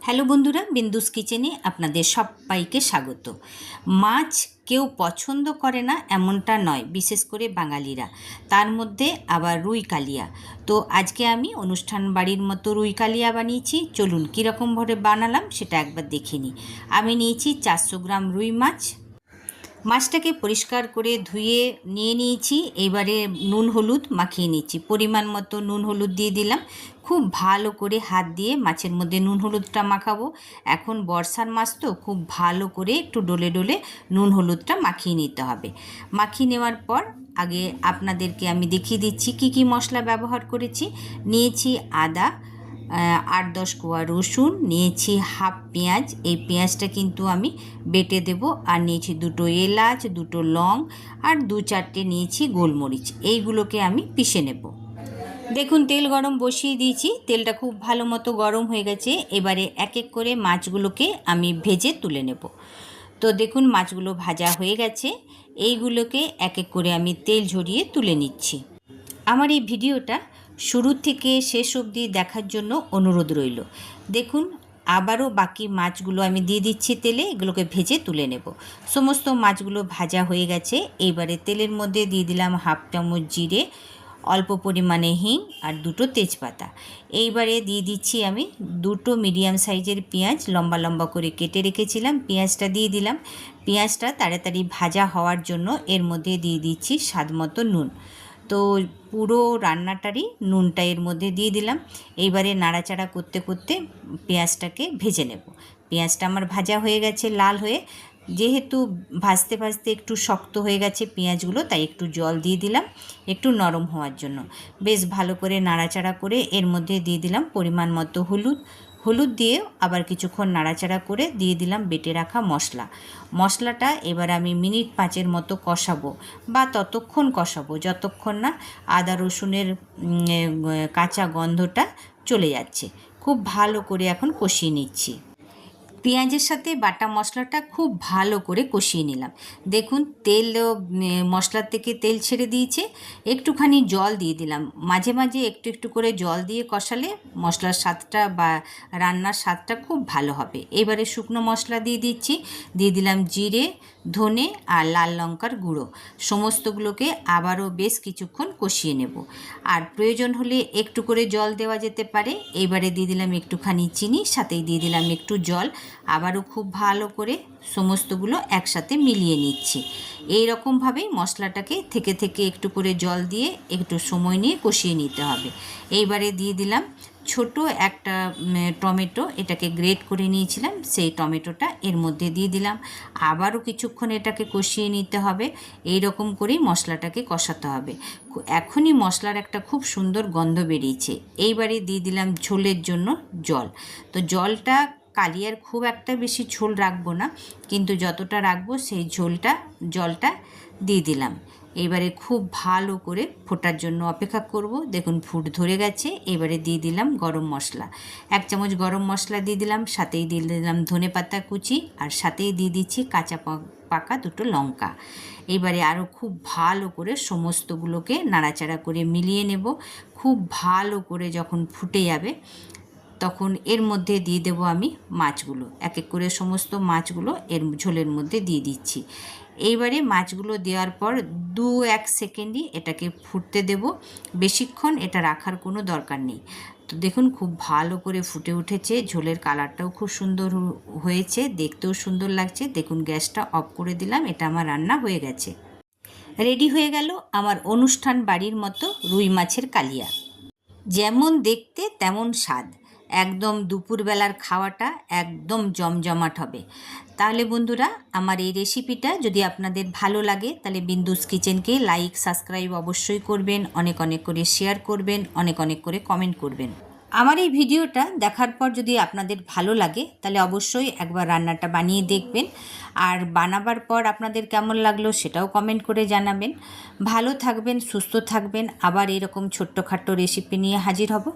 Hello বন্ধুরা, বিন্দুস কিচেনে আপনাদের সবাইকে স্বাগত। মাছ কেউ পছন্দ করে না এমনটা নয়, বিশেষ করে বাঙালিরা, তার মধ্যে আবার রুই কালিয়া। তো আজকে আমি অনুষ্ঠান বাড়ির মতো রুই কালিয়া বানিয়েছি। চলুন কীরকমভাবে বানালাম সেটা একবার দেখে নিই। আমি নিয়েছি 400 গ্রাম রুই মাছ। মাছটাকে পরিষ্কার করে ধুয়ে নিয়ে নিয়েছি। এবারে নুন হলুদ মাখিয়ে নিচ্ছি। পরিমাণ মতো নুন হলুদ দিয়ে দিলাম। খুব ভালো করে হাত দিয়ে মাছের মধ্যে নুন হলুদটা মাখাবো। এখন বর্ষার মাস তো খুব ভালো করে একটু ডলে ডলে নুন হলুদটা মাখিয়ে নিতে হবে। মাখিয়ে নেওয়ার পর আগে আপনাদেরকে আমি দেখিয়ে দিচ্ছি কী কী মশলা ব্যবহার করেছি। নিয়েছি আদা, 8-10 কোয়া রসুন, নিয়েছি হাফ পেঁয়াজ। এই পেঁয়াজটা কিন্তু আমি বেটে দেব। আর নিয়েছি 2টো এলাচ, 2টো লং আর 2-4টে নিয়েছি গোলমরিচ। এইগুলোকে আমি পিষে নেব। দেখুন তেল গরম বসিয়ে দিয়েছি। তেলটা খুব ভালো মতো গরম হয়ে গেছে। এবারে এক এক করে মাছগুলোকে আমি ভেজে তুলে নেব। তো দেখুন মাছগুলো ভাজা হয়ে গেছে। এইগুলোকে এক এক করে আমি তেল ঝরিয়ে তুলে নিচ্ছি। আমার এই ভিডিওটা শুরু থেকে শেষ অবধি দেখার জন্য অনুরোধ রইল। দেখুন আবারও বাকি মাছগুলো আমি দিয়ে দিচ্ছি তেলে। এগুলোকে ভেজে তুলে নেব। সমস্ত মাছগুলো ভাজা হয়ে গেছে। এইবারে তেলের মধ্যে দিয়ে দিলাম হাফ চামচ জিরে, অল্প পরিমাণে হিং আর 2টো তেজপাতা। এইবারে দিয়ে দিচ্ছি আমি 2টো মিডিয়াম সাইজের পেঁয়াজ লম্বা লম্বা করে কেটে রেখেছিলাম। পেঁয়াজটা দিয়ে দিলাম। পেঁয়াজটা তাড়াতাড়ি ভাজা হওয়ার জন্য এর মধ্যে দিয়ে দিচ্ছি স্বাদ মতো নুন। তো পুরো রান্নাটারই নুনটা এর মধ্যে দিয়ে দিলাম। এইবারে নাড়াচাড়া করতে করতে পেঁয়াজটাকে ভেজে নেব। পেঁয়াজটা আমার ভাজা হয়ে গেছে লাল হয়ে। যেহেতু ভাজতে ভাজতে একটু শক্ত হয়ে গেছে পেঁয়াজগুলো, তাই একটু জল দিয়ে দিলাম একটু নরম হওয়ার জন্য। বেশ ভালো করে নাড়াচাড়া করে এর মধ্যে দিয়ে দিলাম পরিমাণ মতো হলুদ দিয়ে আবার কিছুক্ষণ নাড়াচাড়া করে দিয়ে দিলাম বেটে রাখা মশলাটা। এবার আমি মিনিট 5 মতো কষাবো, বা ততক্ষণ কষাবো যতক্ষণ না আদা রসুনের কাঁচা গন্ধটা চলে যাচ্ছে। খুব ভালো করে এখন কষিয়ে নিচ্ছি। পেঁয়াজের সাথে বাটা মশলাটা খুব ভালো করে কষিয়ে নিলাম। দেখুন তেল মশলার থেকে তেল ছেড়ে দিয়েছে। একটুখানি জল দিয়ে দিলাম। মাঝে মাঝে একটু একটু করে জল দিয়ে কষালে মশলার স্বাদটা বা রান্নার স্বাদটা খুব ভালো হবে। এবারে শুকনো মশলা দিয়ে দিচ্ছি। দিয়ে দিলাম জিরে, ধনে আর লাল লঙ্কার গুঁড়ো। সমস্তগুলোকে আবারও বেশ কিছুক্ষণ কষিয়ে নেব। আর প্রয়োজন হলে একটু করে জল দেওয়া যেতে পারে। এবারে দিয়ে দিলাম একটুখানি চিনি, সাথেই দিয়ে দিলাম একটু জল। আবারও খুব ভালো করে সমস্তগুলো একসাথে মিলিয়ে নিচ্ছি। এই রকমভাবেই মশলাটাকে থেকে থেকে একটু করে জল দিয়ে একটু সময় নিয়ে কষিয়ে নিতে হবে। এইবারে দিয়ে দিলাম ছোট একটা টমেটো, এটাকে গ্রেট করে নিয়েছিলাম, সেই টমেটোটা এর মধ্যে দিয়ে দিলাম। আবারও কিছুক্ষণ এটাকে কষিয়ে নিতে হবে। এই রকম করেই মশলাটাকে কষাতে হবে। এখনই মশলার একটা খুব সুন্দর গন্ধ বেরিয়েছে। এইবারে দিয়ে দিলাম ঝোলের জন্য জল। তো জলটা কালিয়ার খুব একটা বেশি ঝোল রাখবো না, কিন্তু যতটা রাখবো সেই জলটা দিয়ে দিলাম। এবারে খুব ভালো করে ফোটার জন্য অপেক্ষা করব। দেখুন ফুট ধরে গেছে। এবারে দিয়ে দিলাম গরম মশলা, 1 চামচ গরম মশলা দিয়ে দিলাম। সাথেই দিয়ে দিলাম ধনেপাতা কুচি, আর সাথেই দিয়ে দিচ্ছি কাঁচা পাকা 2টো লঙ্কা। এবারে আরও খুব ভালো করে সমস্তগুলোকে নাড়াচাড়া করে মিলিয়ে নেব। খুব ভালো করে যখন ফুটে যাবে তখন এর মধ্যে দিয়ে দেব আমি মাছগুলো। এক এক করে সমস্ত মাছগুলো এর ঝোলের মধ্যে দিয়ে দিচ্ছি। এইবারে মাছগুলো দেওয়ার পর 2-1 সেকেন্ডই এটাকে ফুটতে দেব। বেশিক্ষণ এটা রাখার কোনো দরকার নেই। তো দেখুন খুব ভালো করে ফুটে উঠেছে। ঝোলের কালারটাও খুব সুন্দর হয়েছে, দেখতেও সুন্দর লাগছে। দেখুন গ্যাসটা অফ করে দিলাম। এটা আমার রান্না হয়ে গেছে। রেডি হয়ে গেল আমার অনুষ্ঠান বাড়ির মতো রুই মাছের কালিয়া। যেমন দেখতে তেমন স্বাদ। একদম দুপুরবেলার খাওয়াটা একদম জমজমাট হবে। তাহলে বন্ধুরা, আমার এই রেসিপিটা যদি আপনাদের ভালো লাগে তাহলে বিন্দুস কিচেনকে লাইক সাবস্ক্রাইব অবশ্যই করবেন, অনেক অনেক করে শেয়ার করবেন, অনেক অনেক করে কমেন্ট করবেন। আমার এই ভিডিওটা দেখার পর যদি আপনাদের ভালো লাগে তাহলে অবশ্যই একবার রান্নাটা বানিয়ে দেখবেন। আর বানাবার পর আপনাদের কেমন লাগলো সেটাও কমেন্ট করে জানাবেন। ভালো থাকবেন, সুস্থ থাকবেন। আবার এরকম ছোট্টখাট্টো রেসিপি নিয়ে হাজির হব।